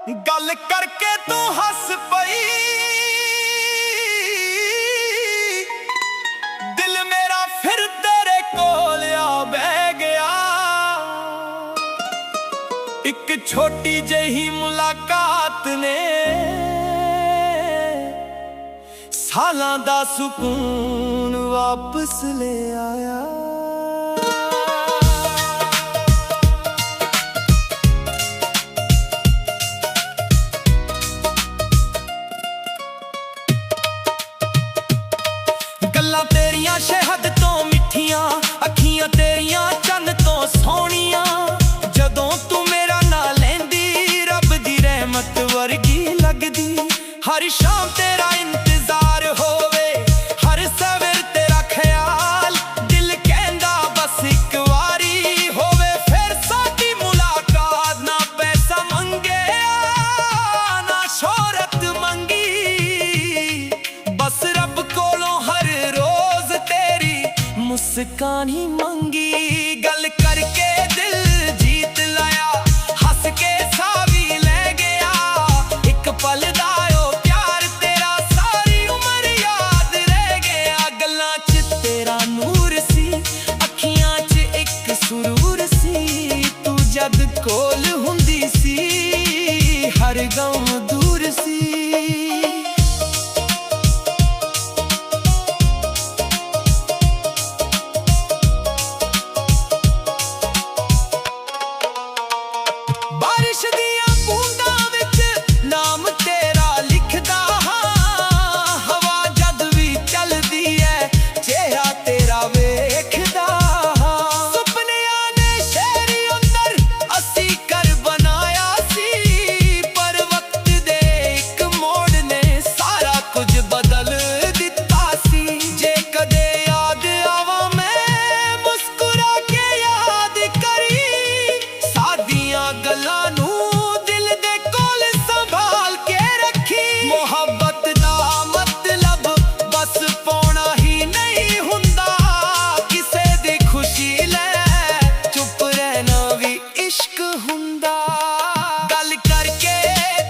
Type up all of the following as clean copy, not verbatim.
गल करके तू हस पई, दिल मेरा फिर तेरे कोल आ बह गया। एक छोटी जही मुलाकात ने सालां दा सुकून वापस ले आया। गल्लां तेरियां शहद तो मिठियां, अखियां तेरियां चन्न तो सोहणियां। जदों तू मेरा नां लैंदी रब दी रहमत वर्गी लगदी। हर शाम तेरा इंतजार होवे, हर सवेर तेरा ख्याल। दिल कहंदा बस इक वारी होवे फिर साडी मुलाकात। ना पैसा मंगे ना शोहरत मंगी, बस रब कोलों हर रोज तेरी मुस्कान ही मंगी। गल करके दिल जीत लाया, हंस के सावी ले गया। एक पल दा ओ प्यार तेरा सारी उम्र याद रह गया। गल्लां च तेरा नूर सी, अखियां च एक सुरूर सी। तू जद कोल हुंदी सी हर गम दूर सी। बारिश दियां बूंदां विच नाम तेरा लिखदा हां। हवा जद भी चलदी है चेहरा तेरा वेखदा हां। सुपनियां ने शहर अंदर असी कर बनाया सी, पर वक्त दे एक मोड़ ने सारा कुछ बदल दिता सी। जे कदे याद आवा मैं मुस्कुरा के याद करी, सादियां गल्लां दिल दे कोल संभाल के रखी। मोहब्बत दा मतलब बस पाउणा ही नहीं हुंदा, किसे दी खुशी ले चुप रहना भी इश्क हुंदा। गल करके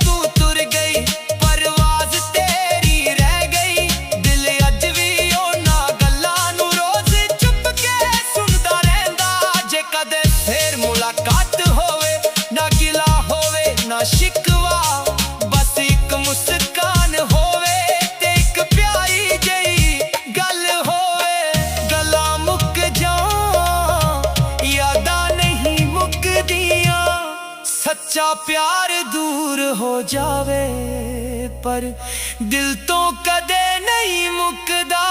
तू तुर गई, परवाज तेरी रह गई। दिल अज भी उन्हां गल्लां नूं रोज चुप के सुनदा रहिंदा। जे कदे फिर मुलाकात होवे ना गिला होवे ना शिकवा, बस एक मुस्कान होवे ते एक प्यारी जही गल होवे। गल्लां मुक जान यादां नहीं मुकदियां, सच्चा प्यार दूर हो जावे पर दिल तो कदे नहीं मुकदा।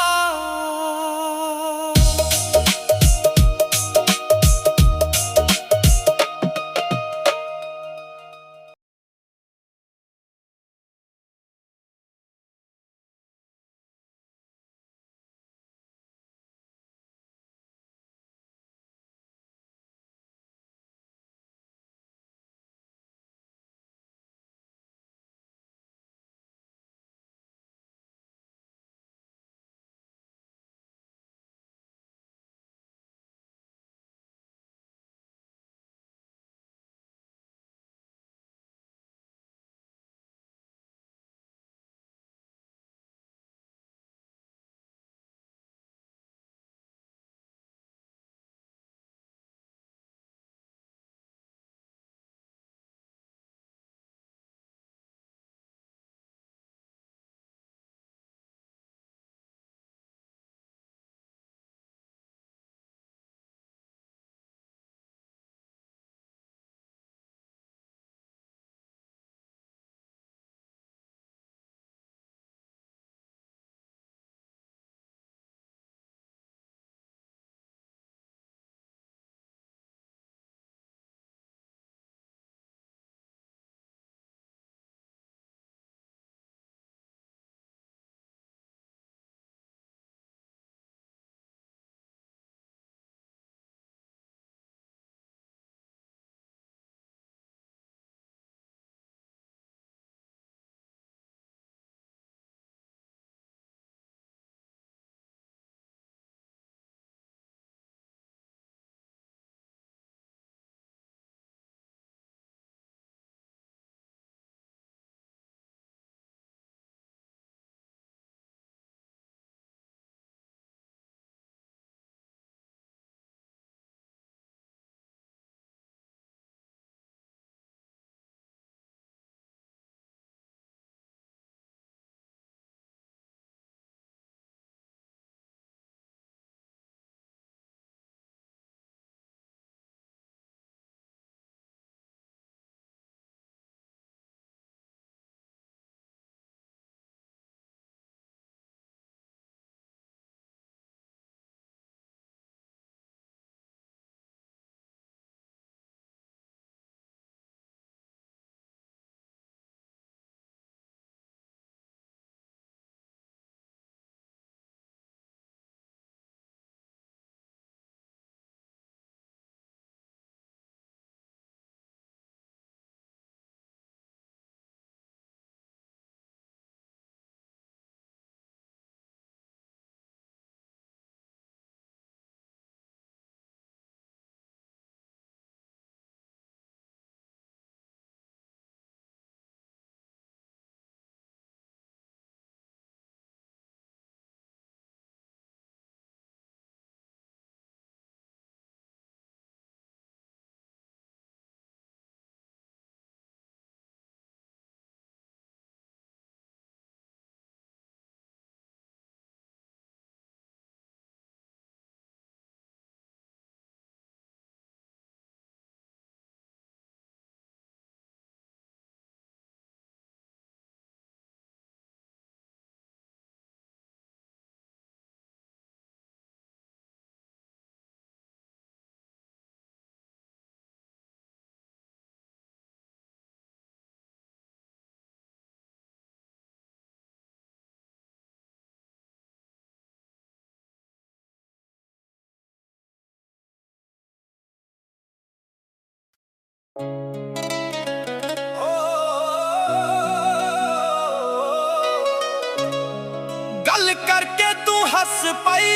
गल करके तू हस पाई,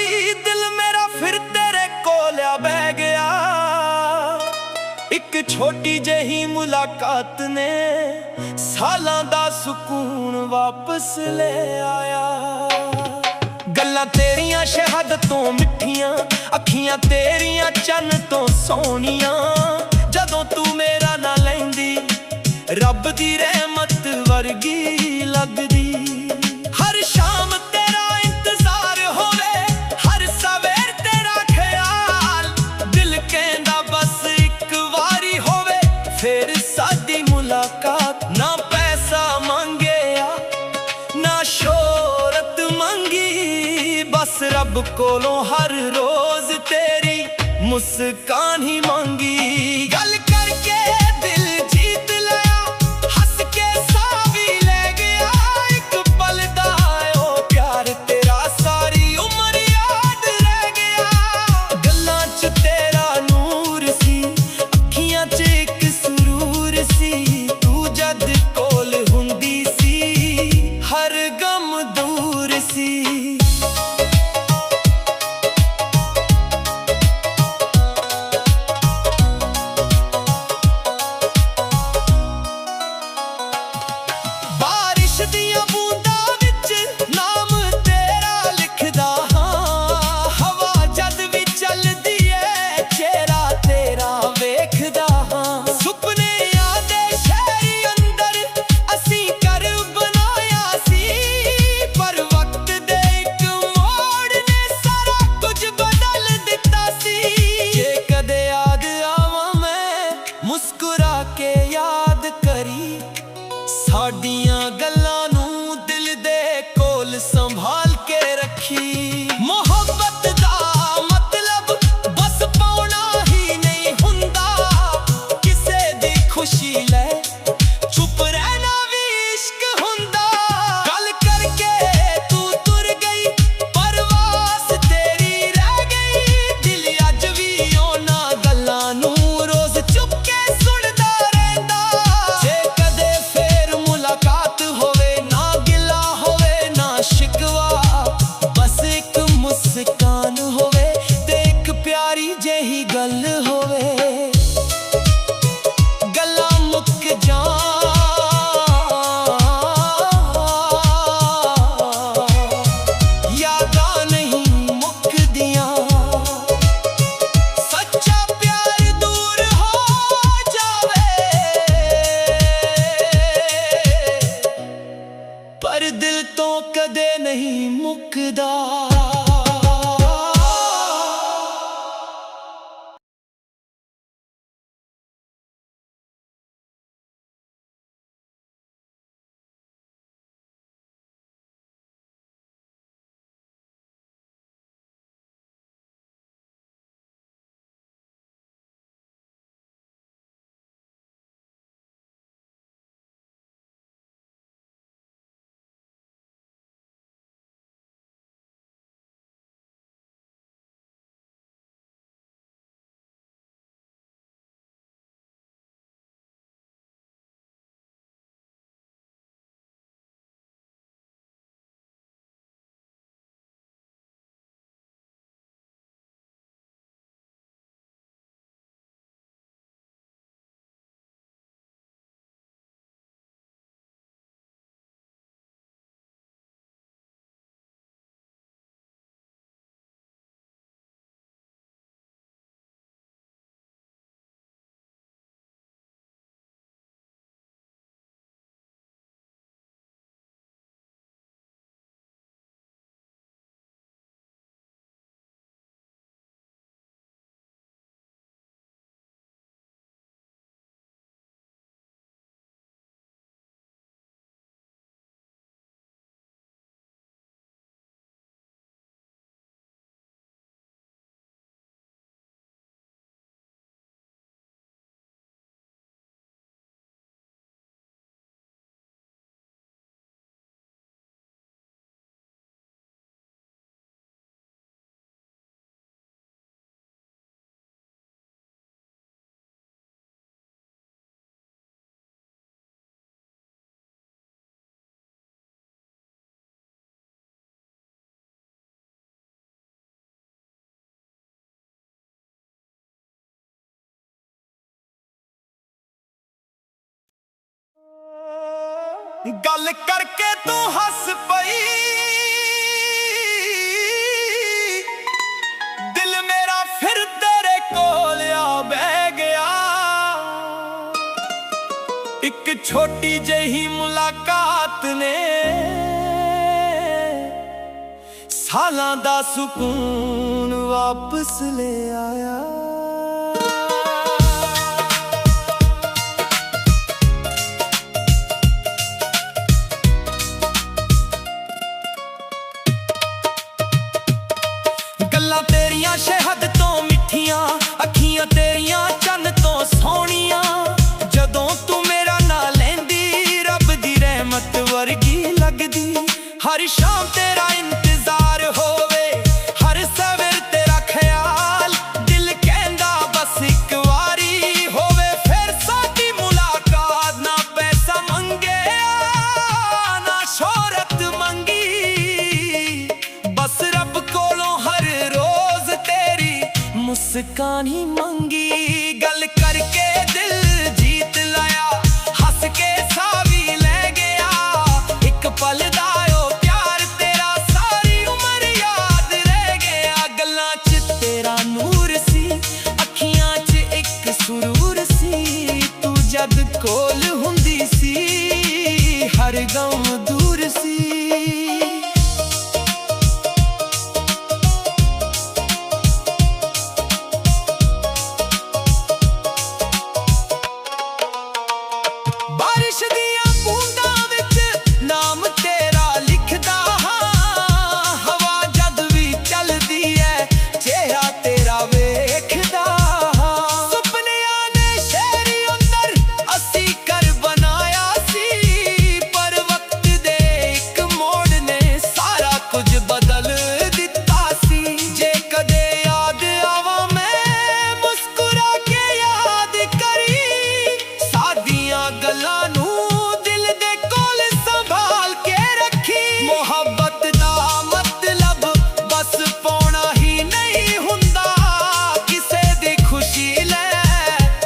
दिल मेरा फिर तेरे कोल आ बह गया। एक छोटी जही मुलाकात ने सालां दा सुकून वापस ले आया। गल्लां तेरियां शहद तो मिठियां, अखियां तेरियां चन्न तो सोहणियां। जदों तू मेरा ना लैंदी, रब दी रहमत वर्गी लगदी। हर शाम तेरा इंतजार होवे, हर सवेर तेरा ख्याल। दिल कहंदा बस एक वारी होवे, फिर साडी मुलाकात। ना पैसा मंगिया ना शोहरत मंगी, बस रब कोलों हर रोज तेरी मुस्कान ही मांगी। गल करके दिल जीत लिया, हंस के सा भी ले गया। एक पल दा ओ प्यार तेरा सारी उम्र याद रह गया। गल्लां च तेरा नूर सी, अखियां च एक सुरूर सी। तू जद कोल हुंदी सी, हर गम दूर सी। बारिश दियां बूंदां विच नाम तेरा लिखदा हां। हवा जद भी चलदी ऐ, चेहरा तेरा वेखदा हां। सुपने आदे शहरी अंदर असीं कर बनाया सी, पर वक्त दे इक मोड़ ने सारा कुछ बदल दिता सी। जे कदे याद आवां मैं मुस्कुरा के याद करी, साडियां गल्लां नूं दिल दे कोल संभाल के रखी। मोहब्बत दा मतलब बस पाउणा ही नहीं हुंदा, किसे दी खुशी ले चुप रहना भी इश्क हुंदा। गल करके तू तुर गई, परवास तेरी रह गई। दिल अज भी ओना गल्लां नूं रोज चुप के सुणदा रहिंदा। जे कदे फेर मुलाकात होवे, ना गिला होवे ना शिकवा। बस एक मुस्कान होवे ते एक प्यारी जेही गल होवे। गल्लां मुक जान, यादां नहीं मुकदियां। सच्चा प्यार दूर हो जावे, पर दिल तो कदे नहीं मुकदा। ਗੱਲ ਕਰਕੇ ਤੂੰ ਹੱਸ ਪਈ, ਦਿਲ ਮੇਰਾ ਫਿਰ ਤੇਰੇ ਕੋਲ ਆ ਬਹਿ ਗਿਆ। ਇੱਕ ਛੋਟੀ ਜਿਹੀ ਮੁਲਾਕਾਤ ਨੇ ਸਾਲਾਂ ਦਾ ਸਕੂਨ ਵਾਪਸ ਲੈ ਆਇਆ। ਗੱਲਾਂ ਤੇਰੀਆਂ ਸ਼ਹਿਦ ਤੋਂ ਮਿੱਠੀਆਂ, ਅੱਖੀਆਂ ਤੇਰੀਆਂ ਚੰਨ ਤੋਂ ਸੋਹਣੀਆਂ। ਜਦੋਂ ਤੂੰ ਮੇਰਾ ਨਾਂ ਲੈਂਦੀ ਰੱਬ ਦੀ ਰਹਿਮਤ ਵਰਗੀ ਲੱਗਦੀ। ਹਰ ਸ਼ਾਮ ਤੇਰਾ ਇੰਤਜ਼ਾਰ ਹੋਵੇ, ਹਰ ਸਵੇਰ ਤੇਰਾ ਖਿਆਲ। ਦਿਲ ਕਹਿੰਦਾ ਬਸ ਇੱਕ ਵਾਰੀ ਹੋਵੇ ਫਿਰ ਸਾਡੀ ਮੁਲਾਕਾਤ। ਨਾ ਪੈਸਾ ਮੰਗਿਆ ਨਾ ਸ਼ੋਹਰਤ ਮੰਗੀ, ਬਸ ਰੱਬ ਕੋਲੋਂ ਹਰ ਰੋਜ਼ ਤੇਰੀ ਮੁਸਕਾਨ ਹੀ ਮੰਗੀ। ਗੱਲ ਕਰਕੇ ਦਿਲ ਜੀਤ ਲਿਆ, ਹੱਸ ਕੇ ਸਾਹ ਵੀ ਲੈ ਗਿਆ। ਇੱਕ ਪਲ ਦਾ ਓ ਪਿਆਰ ਤੇਰਾ ਸਾਰੀ ਉਮਰ ਯਾਦ ਰਹਿ ਗਿਆ। ਗੱਲਾਂ 'ਚ ਤੇਰਾ ਨੂਰ ਸੀ, ਅੱਖੀਆਂ 'ਚ ਇੱਕ ਸਰੂਰ ਸੀ। ਤੂੰ ਜਦ ਕੋਲ ਹੁੰਦੀ ਸੀ ਹਰ ਗਮ ਦੂਰ ਸੀ। ਬਾਰਿਸ਼ ਦੀਆਂ ਬੂੰਦਾਂ ਵਿੱਚ ਨਾਮ ਤੇਰਾ ਲਿਖਦਾ ਹਾਂ। ਹਵਾ ਜਦ ਵੀ ਚੱਲਦੀ ਐ ਚਿਹਰਾ ਤੇਰਾ ਵੇਖਦਾ ਹਾਂ। ਸੁਪਨਿਆਂ ਨੇ ਸ਼ਹਿਰ ਅੰਦਰ ਅਸੀਂ ਘਰ ਬਣਾਇਆ ਸੀ, ਪਰ ਵਕਤ ਦੇ ਇੱਕ ਮੋੜ ਨੇ ਸਾਰਾ ਕੁਝ ਬਦਲ ਦਿੱਤਾ ਸੀ। ਜੇ ਕਦੇ ਯਾਦ ਆਵਾਂ ਮੈਂ ਮੁਸਕਰਾ ਕੇ ਯਾਦ ਕਰੀ, ਸਾਡੀਆਂ ਗੱਲਾਂ ਨੂੰ ਦਿਲ ਦੇ ਕੋਲ ਸੰਭਾਲ ਕੇ ਰੱਖੀ। ਮੁਹੱਬਤ ਦਾ ਮਤਲਬ ਬਸ ਪਾਉਣਾ ਹੀ ਨਹੀਂ ਹੁੰਦਾ, ਕਿਸੇ ਦੀ ਖੁਸ਼ੀ ਲੈ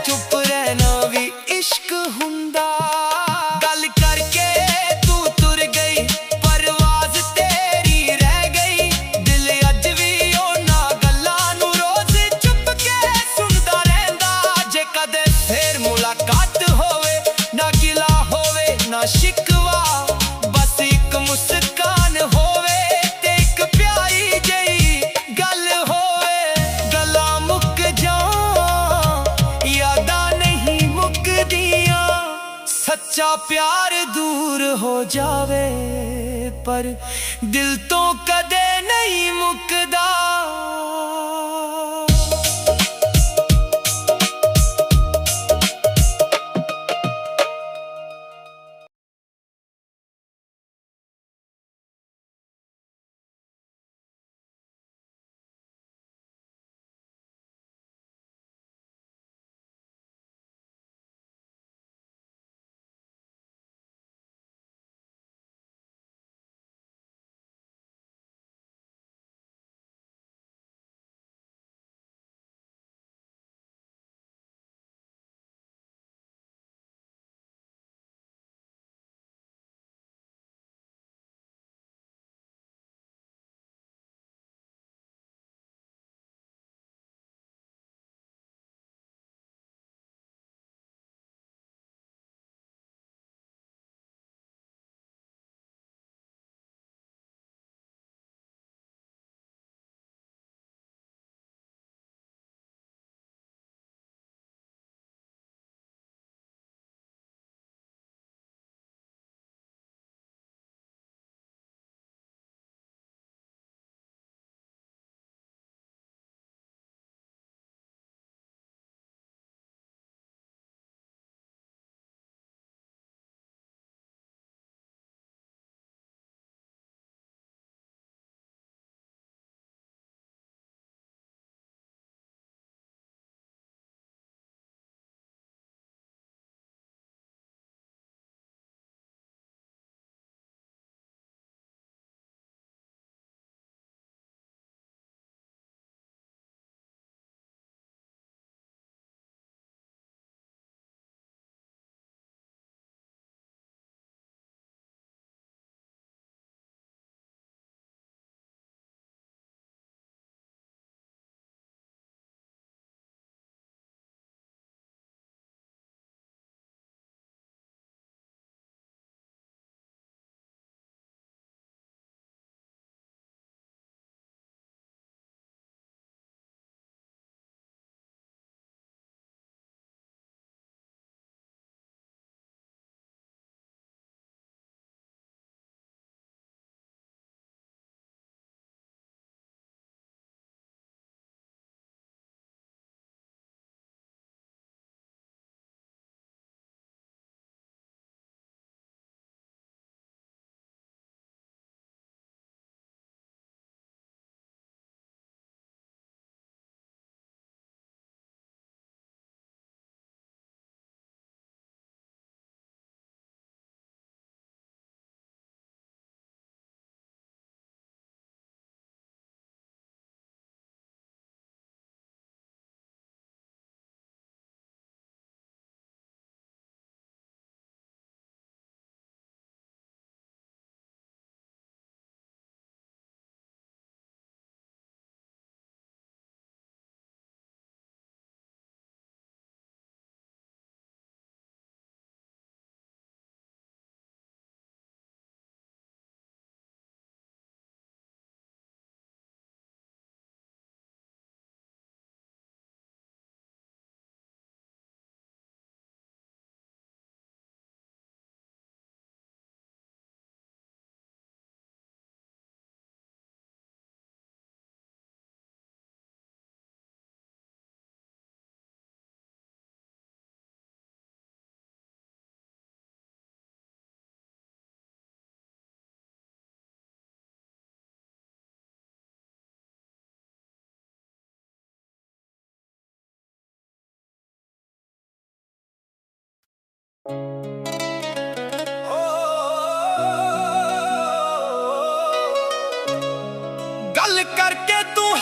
ਚੁੱਪ ਰਹਿਣਾ ਵੀ ਇਸ਼ਕ ਹੁੰਦਾ। ਗੱਲ ਕਰਕੇ ਤੂੰ ਤੁਰ ਗਈ, ਪਰਵਾਜ਼ ਤੇਰੀ ਰਹਿ ਗਈ। ਦਿਲ ਅੱਜ ਵੀ ਉਹਨਾਂ ਗੱਲਾਂ ਨੂੰ ਰੋਜ਼ ਚੁੱਪ ਕੇ ਸੁਣਦਾ ਰਹਿੰਦਾ। ਜੇ ਕਦੇ ਫੇਰ ਮੁਲਾਕਾਤ ਹੋਵੇ, ਨਾ ਗਿਲਾ ਹੋਵੇ ਨਾ ਸ਼ਿਕਵਾ, ਬਸ ਇੱਕ ਮੁਸਕਾਨ ਹੋਵੇ ਤੇ ਇੱਕ ਪਿਆਰੀ ਜਿਹੀ ਗੱਲ ਹੋਵੇ। ਗੱਲਾਂ ਮੁੱਕ ਜਾਣ ਯਾਦਾਂ ਨਹੀਂ ਮੁੱਕਦੀਆਂ, ਸੱਚਾ ਪਿਆਰ ਦੂਰ ਹੋ ਜਾਵੇ ਪਰ ਦਿਲ ਤੋਂ ਕਦੇ ਨਹੀਂ ਮੁੱਕਦਾ।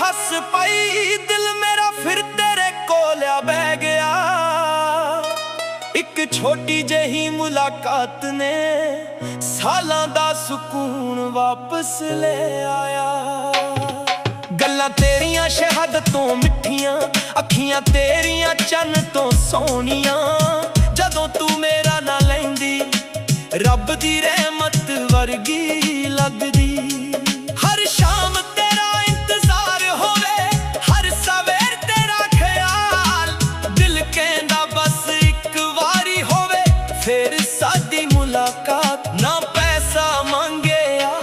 हस पाई दिल मेरा फिर तेरे कोल्या बह गया। एक छोटी जही मुलाकात ने सालां दा सुकून वापस ले आया। गल्लां तेरियां शहद तो मिठियां, अखियां तेरियां चन्न तो सोहणियां। जदों तू मेरा ना लैंदी रब दी रहमत वर्गी लगदी। हर शाम तेरा इंतजार होवे, हर सवेर तेरा ख्याल। दिल कहंदा बस एक वारी होवे फिर साडी मुलाकात। ना पैसा मंगया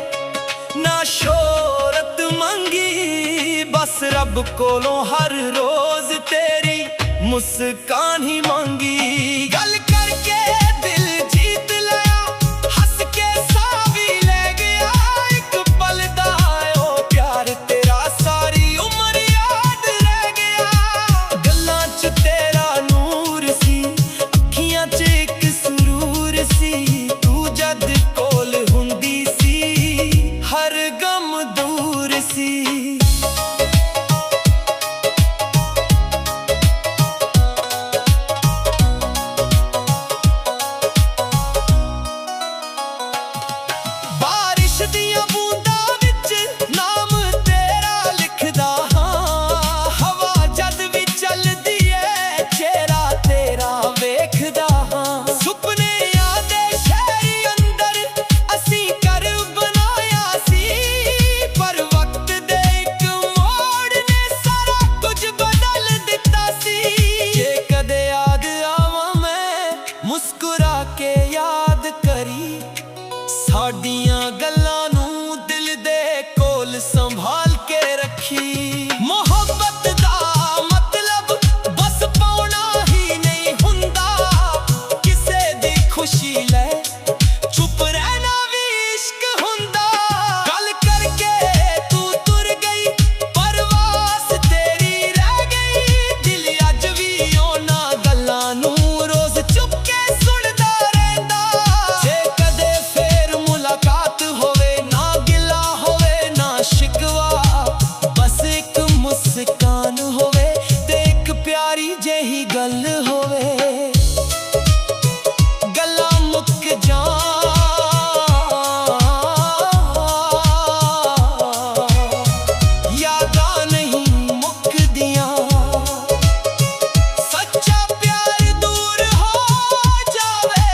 ना शोहरत मंगी, बस रब कोलों हर रोज तेरी मुस्कान ही मांगी। गल करके दिल जीत लिया, हंस के साह भी ले गया। एक पल दा ओ प्यार तेरा सारी उम्र याद रह गया। गल्लां च तेरा नूर सी, अखियां च एक सुरूर सी। तू जद कोल हुंदी सी हर गम दूर सी। मुस्कुरा के याद करी साडियां गल्लां नूं दिल दे कोल संभाल के रखी। मोहब्बत दा मतलब बस पाउणा ही नहीं हुंदा, किसे दी खुशी ले चुप रहना भी इश्क हुंदा। गल करके तू तुर गई परवास तेरी रह गई। दिल अज भी ओना गल्लां नूं रोज चुप के मुस्कान होवे ते एक प्यारी जही गल होवे। गल्ला मुक जान यादां नहीं मुकदियां। सच्चा प्यार दूर हो जावे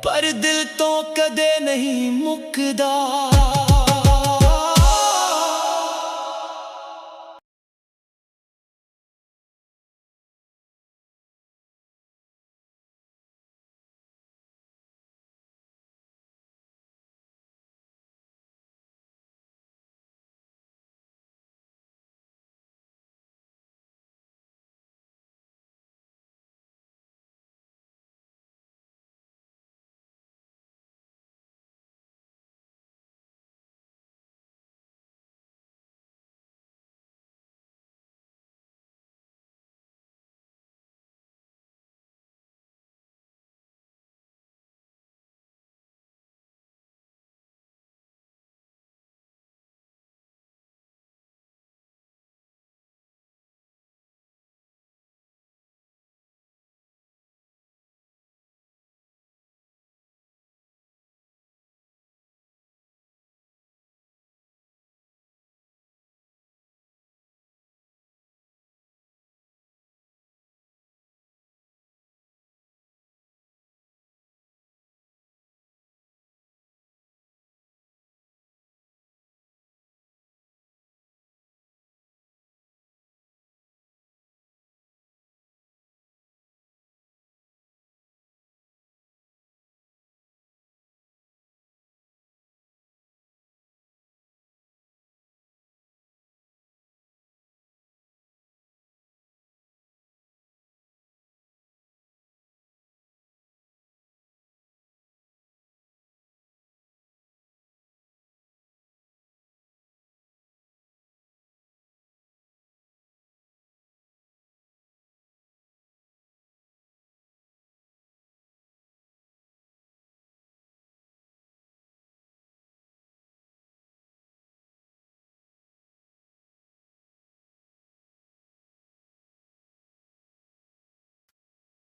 पर दिल तो कदे नहीं मुकदा।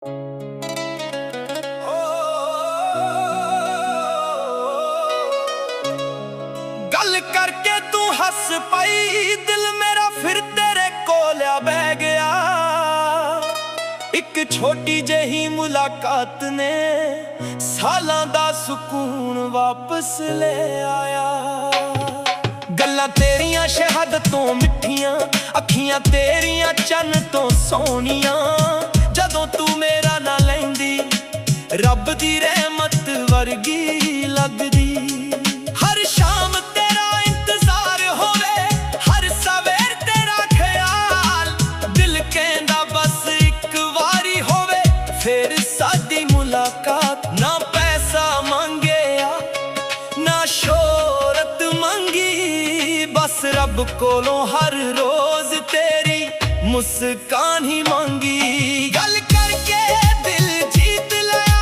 गल करके तू हस पाई, दिल मेरा फिर तेरे कोल्या बह गया। एक छोटी जही मुलाकात ने सालां दा सुकून वापस ले आया। गल्लां तेरियां शहद तो मिठियां, अखियां तेरियां चन्न तो सोहणियां। जदों तू मेरा ना लैंदी, रब दी रहमत वर्गी लगदी। हर शाम तेरा इंतजार होवे, हर सवेर तेरा ख्याल। दिल कहंदा बस एक वारी होवे, फिर साडी मुलाकात। ना पैसा मंगया ना शोहरत मंगी, बस रब कोलों हर रोज तेरी मुस्कान ही मांगी। गल करके दिल जीत लिया,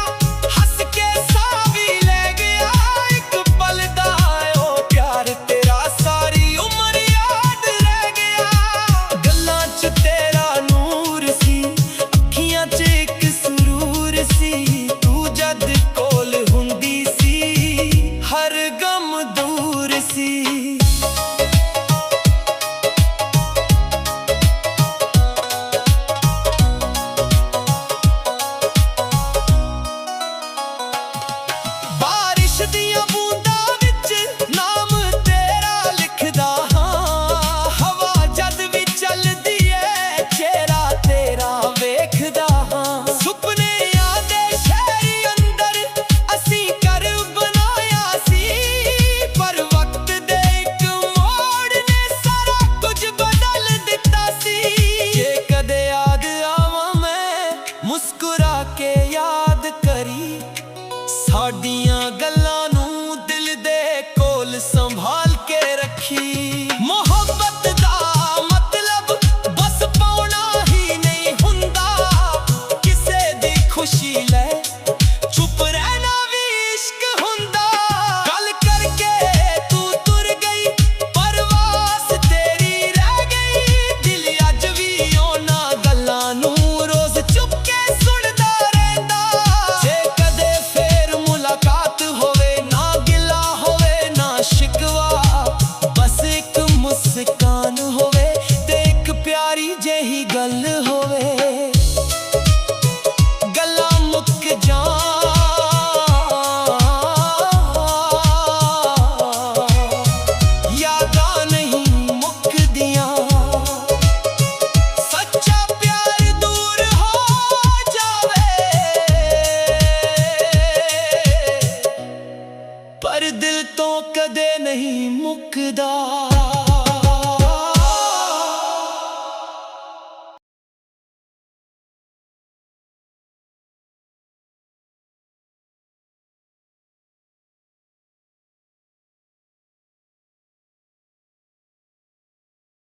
हंस के साह भी ले गया। एक पल दा ओ प्यार तेरा सारी उम्र याद रह गया। गल्लां च तेरा नूर सी, अखियां च एक सुरूर सी। तू जद कोल हुंदी सी, हर गम दूर सी। मुस्कुरा के याद करी साडियां गल्लां नूं, दिल दे कोल संभाल के रखी। मोहब्बत दा मतलब बस पाउणा ही नहीं हुंदा, किसे दी खुशी ले चुप रहना भी इश्क हुंदा। गल करके तू तुर गई, परवास तेरी रह गई। दिल अज भी ओना गल्लां नूं रोज चुप के सुनदा रहंदा। जे कदे फेर मुलाकात होवे, ना गिला होवे ना शिकवा। बस एक मुस्कान होवे ते एक प्यारी जेही गल होवे। गल्लां मुक जान, यादां नहीं मुकदियां। सच्चा प्यार दूर हो जावे, पर दिल तो कदे नहीं मुकदा।